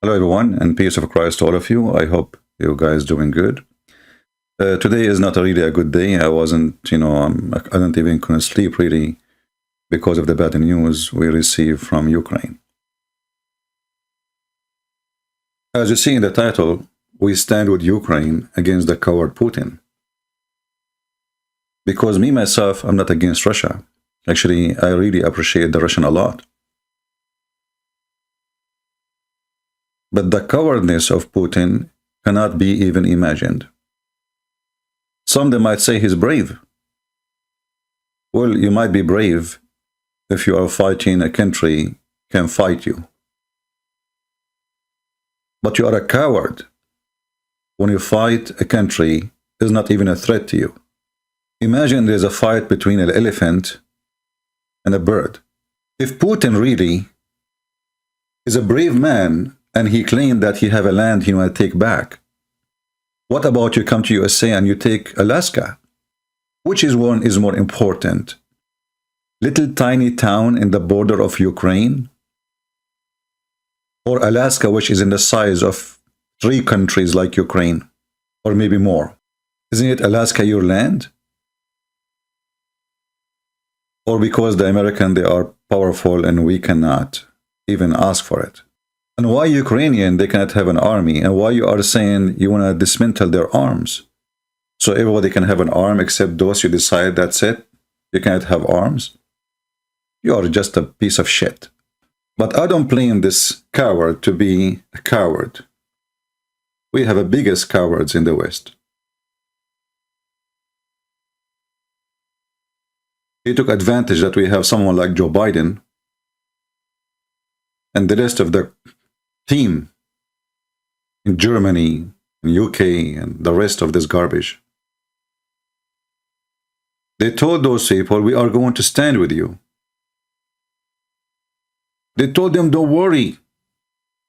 Hello everyone, and peace of Christ to all of you. I hope you guys doing good. Today is not really a good day. I wasn't, I don't even couldn't sleep really because of the bad news we received from Ukraine. As you see in the title, we stand with Ukraine against the coward Putin. Because me, myself, I'm not against Russia. Actually, I really appreciate the Russian a lot. But the cowardness of Putin cannot be even imagined. Some they might say he's brave. Well, you might be brave if you are fighting a country can fight you. But you are a coward when you fight a country is not even a threat to you. Imagine there's a fight between an elephant and a bird. If Putin really is a brave man and he claimed that he have a land he want to take back, what about you come to USA and you take Alaska? Which is one is more important? Little tiny town in the border of Ukraine? Or Alaska, which is in the size of 3 countries like Ukraine, or maybe more? Isn't it Alaska your land? Or because the American, they are powerful and we cannot even ask for it? And why Ukrainian, they cannot have an army? And why you are saying you want to dismantle their arms? So everybody can have an arm except those you decide that's it? You cannot have arms? You are just a piece of shit. But I don't blame this coward to be a coward. We have the biggest cowards in the West. He took advantage that we have someone like Joe Biden and the rest of the team in Germany, in UK, and the rest of this garbage. They told those people, we are going to stand with you. They told them, don't worry.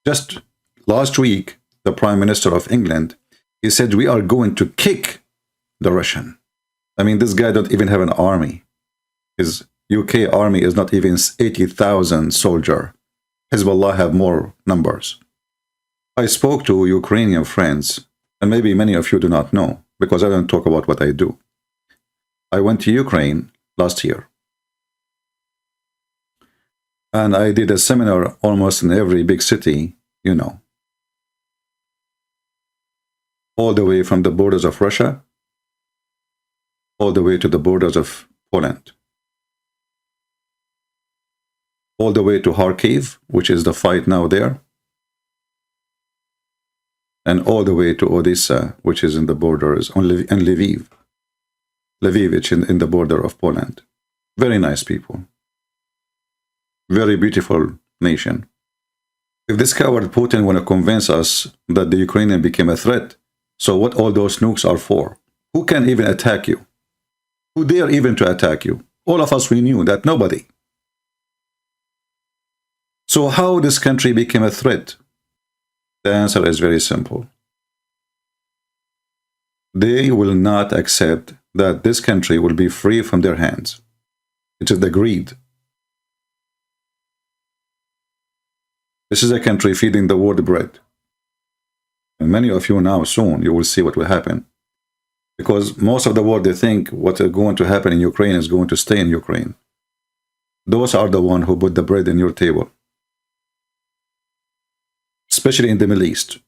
Just last week, the Prime Minister of England, he said, we are going to kick the Russian. I mean, this guy don't even have an army. His UK army is not even 80,000 soldiers. Hezbollah have more numbers. I spoke to Ukrainian friends, and maybe many of you do not know, because I don't talk about what I do. I went to Ukraine last year. And I did a seminar almost in every big city, all the way from the borders of Russia, all the way to the borders of Poland, all the way to Kharkiv, which is the fight now there, and all the way to Odessa, which is in the borders, and Lviv. Lviv, which is in the border of Poland. Very nice people. Very beautiful nation. If this coward Putin want to convince us that the Ukrainian became a threat, so what all those nukes are for? Who can even attack you? Who dare even to attack you? All of us, we knew that nobody. So how this country became a threat? The answer is very simple. They will not accept that this country will be free from their hands. It is the greed. This is a country feeding the world bread. And many of you now, soon, you will see what will happen. Because most of the world, they think what is going to happen in Ukraine is going to stay in Ukraine. Those are the ones who put the bread in your table. Especially in the Middle East.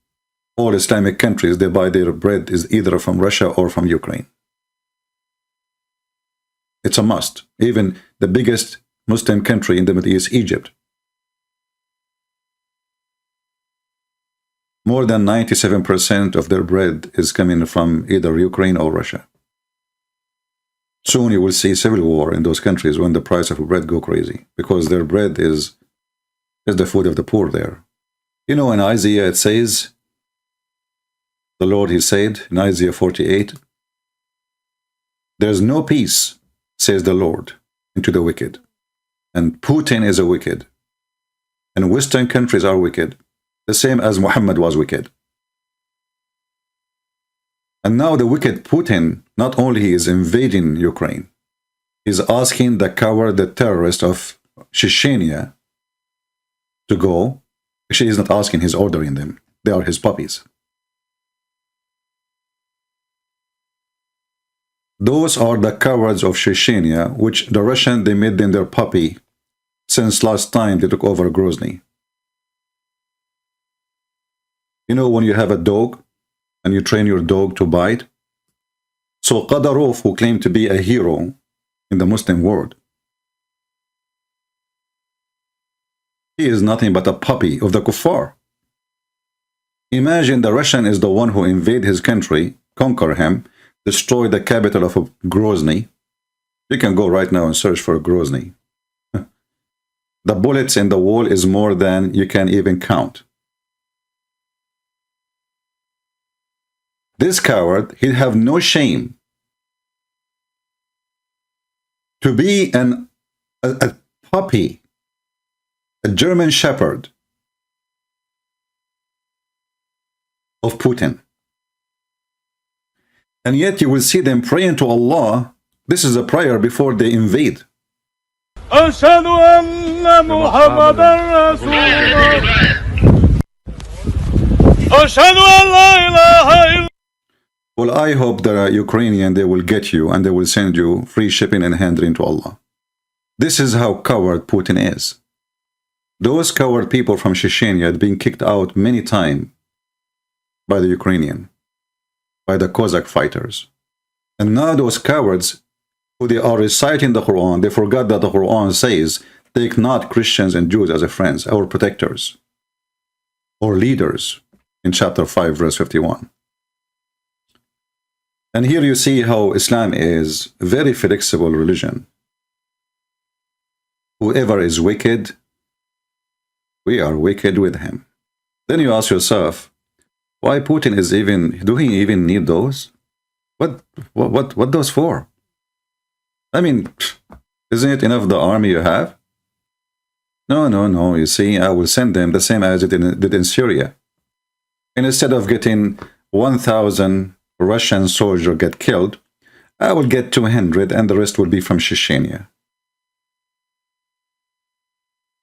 All Islamic countries, they buy their bread is either from Russia or from Ukraine. It's a must. Even the biggest Muslim country in the Middle East, Egypt. More than 97% of their bread is coming from either Ukraine or Russia. Soon you will see civil war in those countries when the price of bread go crazy, because their bread is the food of the poor there. In Isaiah it says, the Lord, he said, in Isaiah 48, there's no peace, says the Lord, into the wicked. And Putin is a wicked. And Western countries are wicked. The same as Muhammad was wicked. And now the wicked Putin, not only he is invading Ukraine, he's asking the coward, the terrorist of Chechnya to go. She is not asking, he's ordering them. They are his puppies. Those are the cowards of Chechnya, which the Russian, they made them their puppy since last time they took over Grozny. You know, when you have a dog and you train your dog to bite? So Qadarov, who claimed to be a hero in the Muslim world, he is nothing but a puppy of the kuffar. Imagine the Russian is the one who invade his country, conquer him, destroy the capital of Grozny. You can go right now and search for Grozny. The bullets in the wall is more than you can even count. This coward, he'd have no shame to be a puppy, a German shepherd of Putin. And yet you will see them praying to Allah. This is a prayer before they invade. أشهد أن محمدا رسول الله أشهد أن لا إله إلا. Well, I hope the Ukrainian, they will get you and they will send you free shipping and handling to Allah. This is how coward Putin is. Those coward people from Chechnya had been kicked out many times by the Ukrainian, by the Cossack fighters. And now those cowards, who they are reciting the Quran, they forgot that the Quran says, take not Christians and Jews as a friends, our protectors, or leaders, in chapter 5, verse 51. And here you see how Islam is a very flexible religion. Whoever is wicked, we are wicked with him. Then you ask yourself, why Putin is even, do he even need those? What those for? I mean, isn't it enough the army you have? No, you see, I will send them the same as it did in Syria. And instead of getting 1,000 Russian soldiers get killed, I will get 200 and the rest will be from Chechnya.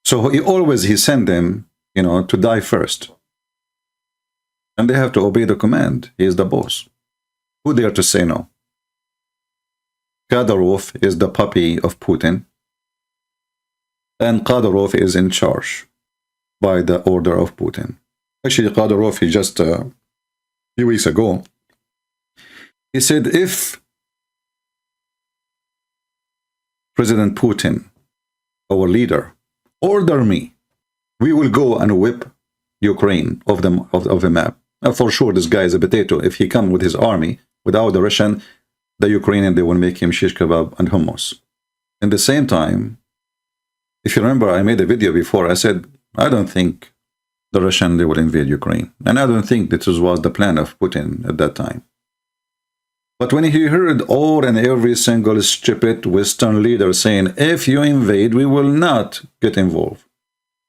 So he send them, you know, to die first. And they have to obey the command. He is the boss. Who dare to say no? Kadyrov is the puppy of Putin. And Kadyrov is in charge by the order of Putin. Actually, Kadyrov, he just a few weeks ago, he said, if President Putin, our leader, order me, we will go and whip Ukraine of the map. For sure, this guy is a potato. If he comes with his army, without the Russian, the Ukrainian, they will make him shish kebab and hummus. In the same time, if you remember, I made a video before, I said, I don't think the Russian, they will invade Ukraine. And I don't think this was the plan of Putin at that time. But when he heard all and every single stupid Western leader saying, if you invade, we will not get involved.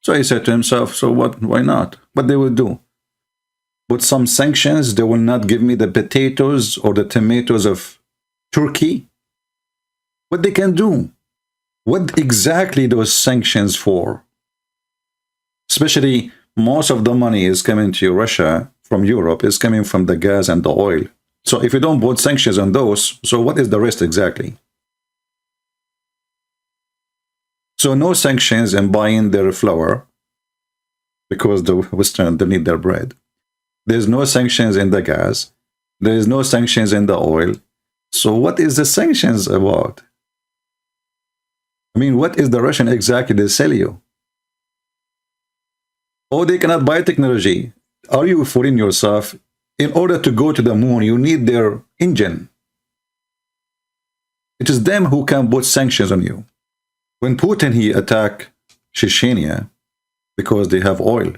So he said to himself, so what, why not? What they will do? With some sanctions, they will not give me the potatoes or the tomatoes of Turkey? What they can do? What exactly those sanctions for? Especially, most of the money is coming to Russia from Europe, is coming from the gas and the oil. So if you don't put sanctions on those, so what is the rest exactly? So no sanctions in buying their flour, because the Western, they need their bread. There's no sanctions in the gas. There is no sanctions in the oil. So what is the sanctions about? I mean, what is the Russian exactly they sell you? Oh, they cannot buy technology. Are you fooling yourself? In order to go to the moon, you need their engine. It is them who can put sanctions on you. When Putin, he attacked Chechnya because they have oil.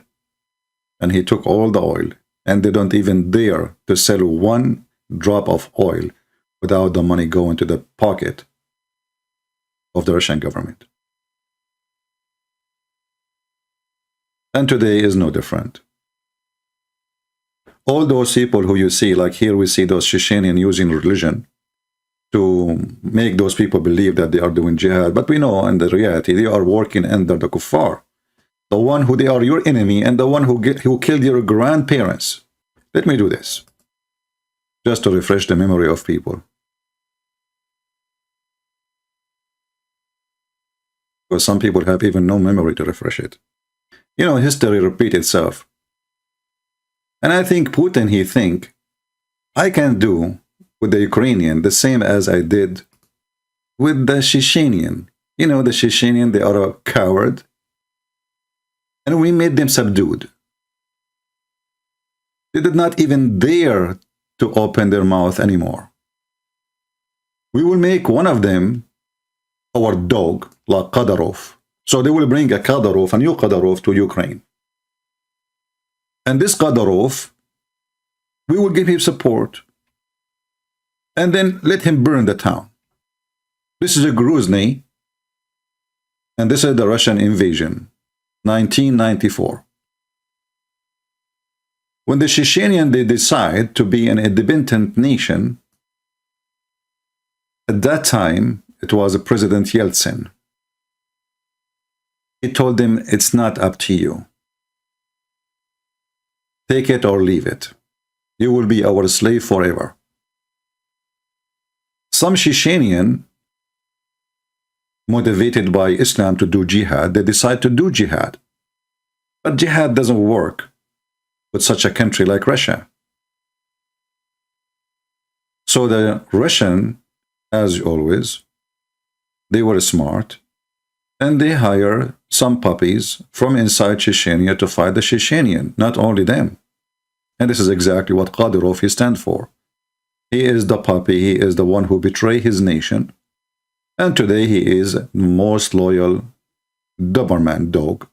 And he took all the oil. And they don't even dare to sell one drop of oil without the money going to the pocket of the Russian government. And today is no different. All those people who you see, like here we see those Chechenians using religion to make those people believe that they are doing jihad. But we know in the reality, they are working under the kuffar. the one who they are your enemy, and the one who killed your grandparents. Let me do this, just to refresh the memory of people. Because some people have even no memory to refresh it. You know, history repeats itself. And I think Putin, he think, I can do with the Ukrainian the same as I did with the Chechenian. You know, the Chechenian, they are a coward. And we made them subdued. They did not even dare to open their mouth anymore. We will make one of them our dog, like Kadyrov. So they will bring a Kadyrov, a new Kadyrov, to Ukraine. And this Kadyrov, we will give him support. And then let him burn the town. This is a Grozny. And this is the Russian invasion, 1994. When the Chechenian, they decide to be an independent nation, at that time, it was President Yeltsin. He told them, it's not up to you. Take it or leave it. You will be our slave forever. Some Chechenian, motivated by Islam to do jihad, they decide to do jihad. But jihad doesn't work with such a country like Russia. So the Russian, as always, they were smart, and they hire some puppies from inside Chechnya to fight the Chechenian, not only them. And this is exactly what Kadyrov he stands for. He is the puppy, he is the one who betrayed his nation, and today he is the most loyal Doberman dog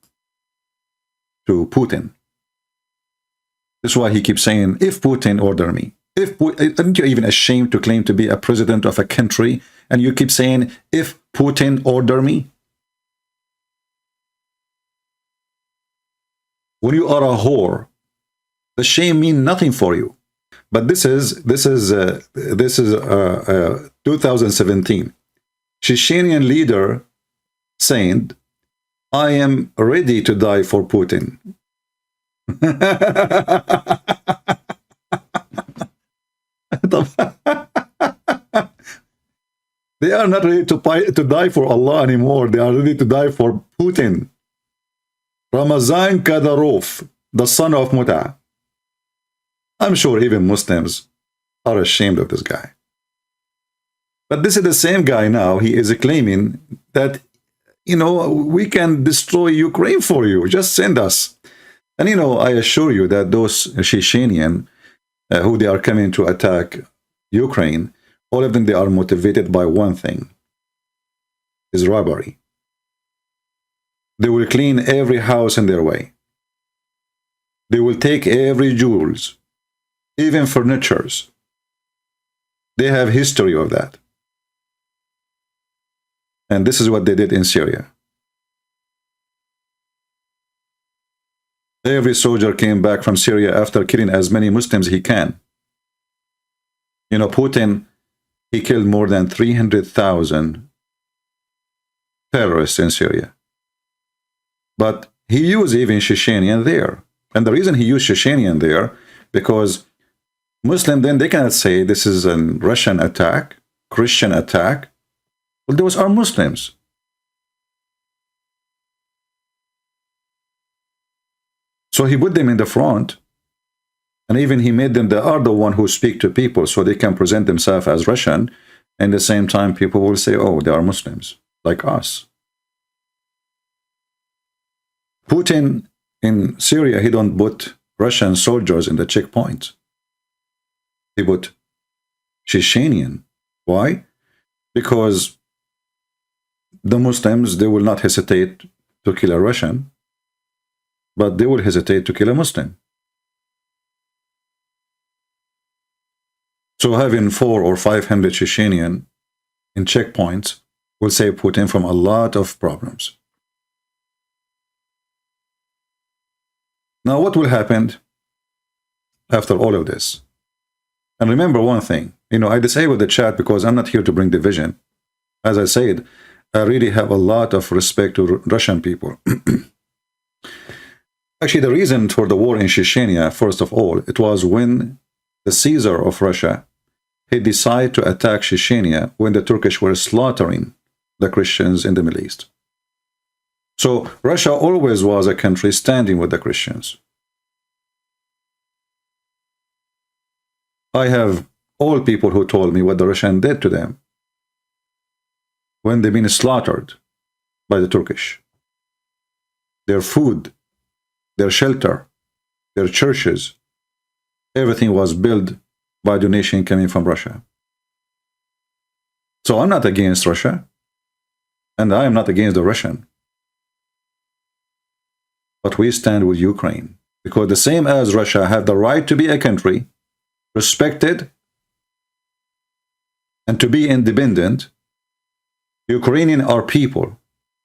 to Putin. That's why he keeps saying, if Putin order me. Aren't you even ashamed to claim to be a president of a country, and you keep saying, if Putin order me? When you are a whore, the shame means nothing for you. But this is 2017. Chechenian leader saying, I am ready to die for Putin. They are not ready to die for Allah anymore. They are ready to die for Putin. Ramazan Kadyrov, the son of Muta. I'm sure even Muslims are ashamed of this guy. But this is the same guy now. He is claiming that, you know, we can destroy Ukraine for you. Just send us. And, you know, I assure you that those Chechenian who they are coming to attack Ukraine, all of them, they are motivated by one thing, is robbery. They will clean every house in their way. They will take every jewels, even furnitures. They have history of that. And this is what they did in Syria. Every soldier came back from Syria after killing as many Muslims he can. You know, Putin, he killed more than 300,000 terrorists in Syria. But he used even Chechenian there. And the reason he used Chechenian there, because Muslim, then they cannot say this is a Russian attack, Christian attack. Well, those are Muslims. So he put them in the front, and even he made them, they are the one who speak to people, so they can present themselves as Russian, and at the same time people will say, oh, they are Muslims, like us. Putin in Syria, he don't put Russian soldiers in the checkpoints. He put Chechenian. Why? Because the Muslims, they will not hesitate to kill a Russian, but they will hesitate to kill a Muslim. So having 400 or 500 Chechenian in checkpoints will save Putin from a lot of problems. Now, what will happen after all of this? And remember one thing, you know, I disabled the chat because I'm not here to bring division. As I said, I really have a lot of respect to Russian people. Actually, the reason for the war in Chechnya, first of all, it was when the Caesar of Russia, he decided to attack Chechnya when the Turkish were slaughtering the Christians in the Middle East. So Russia always was a country standing with the Christians. I have all people who told me what the Russian did to them when they've been slaughtered by the Turkish. Their food, their shelter, their churches, everything was built by donation coming from Russia. So I'm not against Russia, and I am not against the Russian. But we stand with Ukraine, because the same as Russia have the right to be a country, respected, and to be independent, Ukrainians are people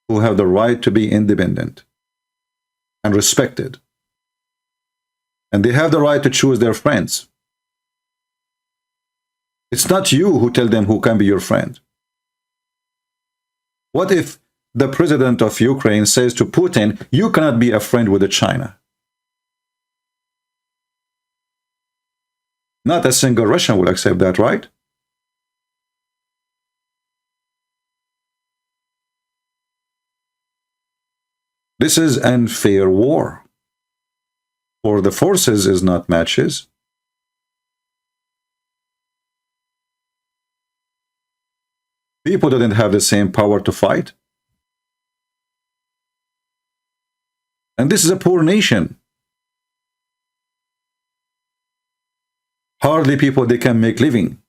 who have the right to be independent and respected. And they have the right to choose their friends. It's not you who tell them who can be your friend. What if the president of Ukraine says to Putin, you cannot be a friend with China? Not a single Russian will accept that, right? This is unfair war. For the forces is not matches. People didn't have the same power to fight. And this is a poor nation. Hardly people they can make living.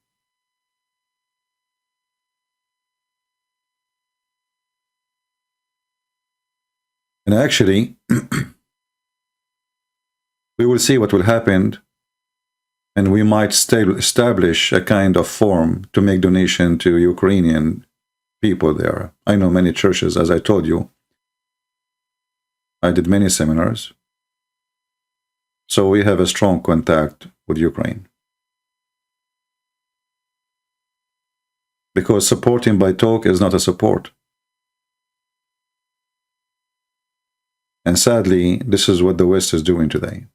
And actually, we will see what will happen, and we might establish a kind of form to make donation to Ukrainian people there. I know many churches, as I told you. I did many seminars. So we have a strong contact with Ukraine. Because supporting by talk is not a support. And sadly, this is what the West is doing today.